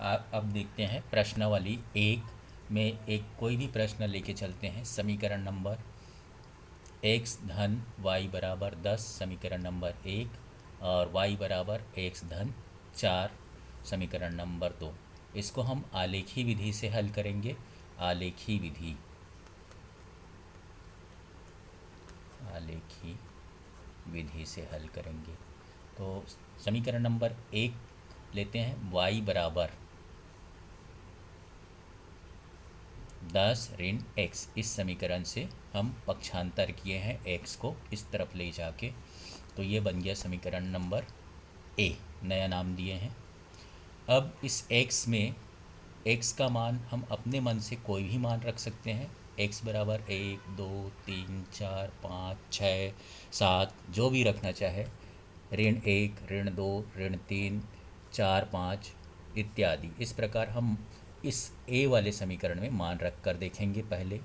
आप अब देखते हैं प्रश्नावली एक में एक कोई भी प्रश्न लेके चलते हैं। समीकरण नंबर x धन y बराबर 10 समीकरण नंबर 1 और y बराबर x धन 4 समीकरण नंबर 2। इसको हम आलेखी विधि से हल करेंगे। आलेखी विधि से हल करेंगे। तो समीकरण नंबर 1 लेते हैं। y बराबर 10 ऋण x। इस समीकरण से हम पक्षांतर किए हैं x को इस तरफ ले जाके, तो ये बन गया समीकरण नंबर a, नया नाम दिए हैं। अब इस x में x का मान हम अपने मन से कोई भी मान रख सकते हैं। x बराबर 1 2 3 4 5 6 7 जो भी रखना चाहे, ऋण 1 ऋण 2 ऋण 3 4 5 इत्यादि। इस प्रकार हम इस a वाले समीकरण में मान रख कर देखेंगे। पहले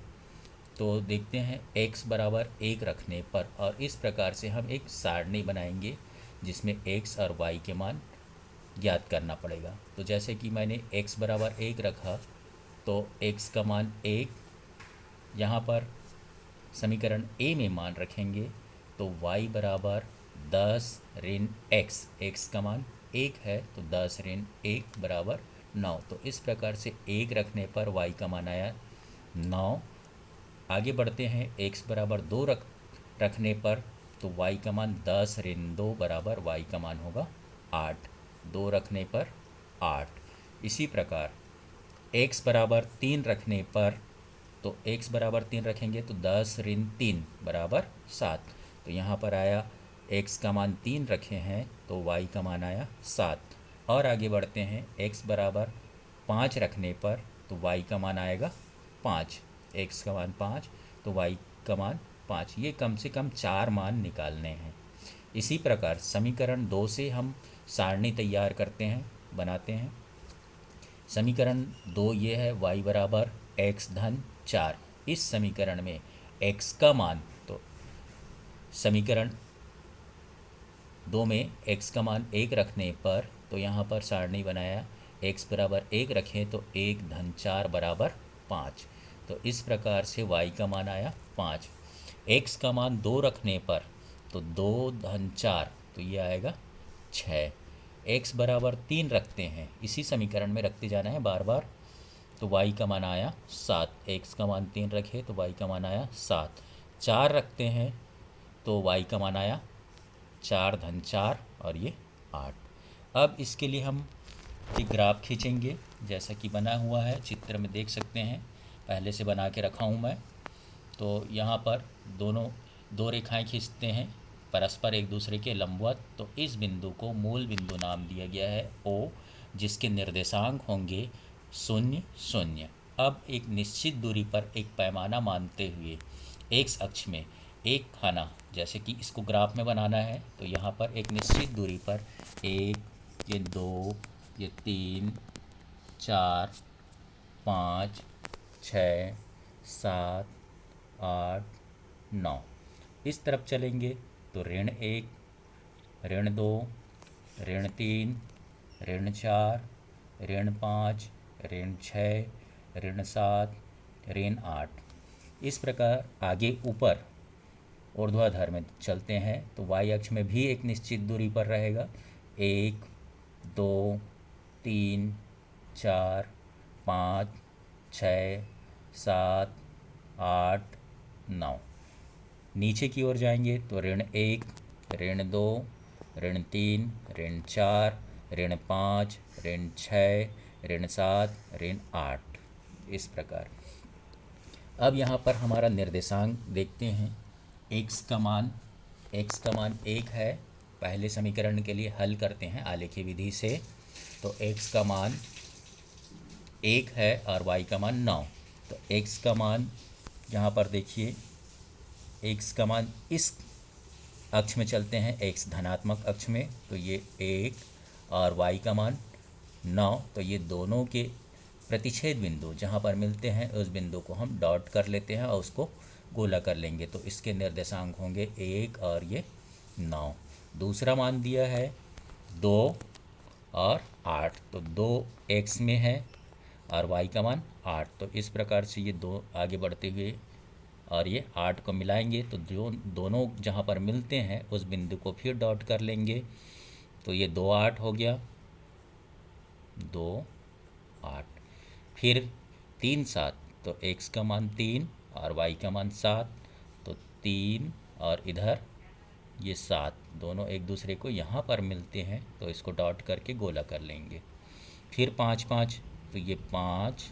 तो देखते हैं x बराबर 1 रखने पर, और इस प्रकार से हम एक सारणी बनाएंगे जिसमें x और y के मान ज्ञात करना पड़ेगा। तो जैसे कि मैंने x बराबर 1 रखा तो x का मान 1, यहाँ पर समीकरण a में मान रखेंगे तो y बराबर 10 ऋण x। x का मान 1 है तो 10 ऋण 1 बराबर 9। तो इस प्रकार से 1 रखने पर y का मान आया 9। आगे बढ़ते हैं। x बराबर 2 रखने पर तो y का मान 10 ऋण 2 बराबर y का मान होगा 8। 2 रखने पर 8। इसी प्रकार x बराबर 3 रखने पर तो x बराबर 3 रखेंगे तो 10 ऋण 3 बराबर 7। तो यहाँ पर आया x का मान 3 रखे हैं तो y का मान आया 7। और आगे बढ़ते हैं। x बराबर 5 रखने पर तो y का मान आएगा 5। x का मान 5 तो y का मान 5। ये कम से कम 4 मान निकालने हैं। इसी प्रकार समीकरण 2 से हम सारणी तैयार करते हैं, बनाते हैं। समीकरण 2 ये है, y बराबर x धन 4। इस समीकरण में x का मान, तो समीकरण 2 में x का मान 1 रखने पर तो यहाँ पर सारणी बनाया, x बराबर 1 रखें तो 1 धन 4 बराबर 5। तो इस प्रकार से y का मान आया 5। x का मान 2 रखने पर तो 2 धन 4 तो ये आएगा 6। x बराबर 3 रखते हैं, इसी समीकरण में रखते जाना है बार बार। तो y का मान आया 7। x का मान 3 रखे तो y का मान आया 7। 4 रखते हैं तो y का मान आया 4 धन 4 और ये 8। अब इसके लिए हम एक ग्राफ खींचेंगे जैसा कि बना हुआ है, चित्र में देख सकते हैं। पहले से बना के रखा हूँ मैं। तो यहाँ पर दो रेखाएं खींचते हैं परस्पर एक दूसरे के लंबवत। तो इस बिंदु को मूल बिंदु नाम दिया गया है O, जिसके निर्देशांक होंगे 0 0। अब एक निश्चित दूरी पर एक पैमाना मानते हुए x अक्ष में एक खाना, जैसे कि इसको ग्राफ में बनाना है तो यहाँ पर एक निश्चित दूरी पर 1, ये 2, ये 3, 4, 5, 6, 7, 8, 9 इस तरफ चलेंगे तो ऋण 1, ऋण 2, ऋण 3, ऋण 4, ऋण 5, ऋण 6, ऋण 7, ऋण 8। इस प्रकार आगे ऊपर ऊर्ध्वाधर में चलते हैं तो y अक्ष में भी एक निश्चित दूरी पर रहेगा 1, 2, 3, 4, 5, 6, 7, 8, 9। नीचे की ओर जाएंगे तो ऋण 1, ऋण 2, ऋण 3, ऋण 4, ऋण 5, ऋण 6, ऋण 7, ऋण 8। इस प्रकार अब यहाँ पर हमारा निर्देशांक देखते हैं। x का मान 1 है। पहले समीकरण के लिए हल करते हैं आलेखी विधि से। तो x का मान 1 है और y का मान 9। तो x का मान यहाँ पर देखिए, x का मान इस अक्ष में चलते हैं, x धनात्मक अक्ष में, तो ये 1 और y का मान 9। तो ये दोनों के प्रतिच्छेद बिंदु जहाँ पर मिलते हैं उस बिंदु को हम डॉट कर लेते हैं और उसको गोला कर लेंगे। तो इसके निर्देशांक होंगे 1 और ये 9। दूसरा मान दिया है 2 और 8, तो 2x में है और y का मान 8। तो इस प्रकार से ये दो आगे बढ़ते हुए और ये 8 को मिलाएंगे तो जो दोनों जहाँ पर मिलते हैं उस बिंदु को फिर डॉट कर लेंगे। तो ये 2 8 हो गया, 2 8। फिर 3 7, तो x का मान 3 और y का मान 7, तो 3 और इधर ये 7, दोनों एक दूसरे को यहाँ पर मिलते हैं तो इसको डॉट करके गोला कर लेंगे। फिर 5 5, तो ये 5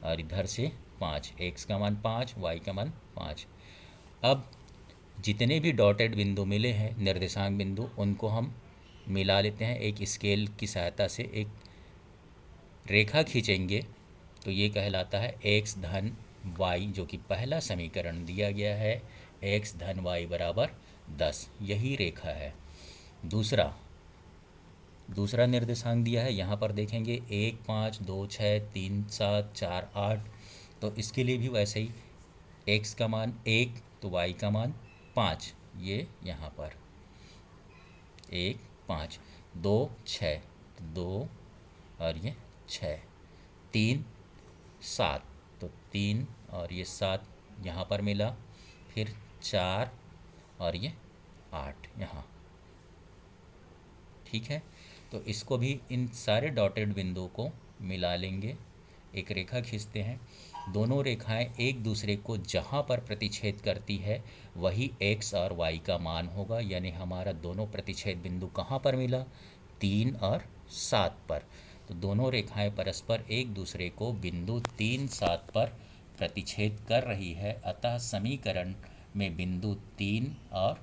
और इधर से 5, x का मान 5, y का मान 5। अब जितने भी डॉटेड बिंदु मिले हैं निर्देशांक बिंदु, उनको हम मिला लेते हैं एक स्केल की सहायता से, एक रेखा खींचेंगे तो ये कहलाता है x धन y, जो कि पहला समीकरण दिया गया है x धन y बराबर 10, यही रेखा है। दूसरा निर्देशांक दिया है, यहाँ पर देखेंगे 1 5 2 6 3 7 4 8, तो इसके लिए भी वैसे ही x का मान 1 तो y का मान 5, ये यहाँ पर 1 5 2 6, 2 और ये 6, 3 7, तो 3 और ये 7 यहाँ पर मिला, फिर 4 और ये 8 यहाँ। ठीक है, तो इसको भी इन सारे डॉटेड बिंदुओं को मिला लेंगे, एक रेखा खींचते हैं। दोनों रेखाएं एक दूसरे को जहाँ पर प्रतिच्छेद करती है वही x और y का मान होगा, यानी हमारा दोनों प्रतिच्छेद बिंदु कहाँ पर मिला, 3 और 7 पर। तो दोनों रेखाएं परस्पर एक दूसरे को बिंदु 3 7 पर प्रतिच्छेद कर रही है, अतः समीकरण में बिंदु 3 और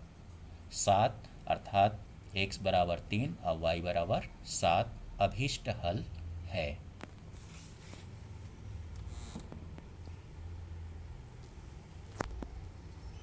7 अर्थात x बराबर 3 और y बराबर 7 अभीष्ट हल है।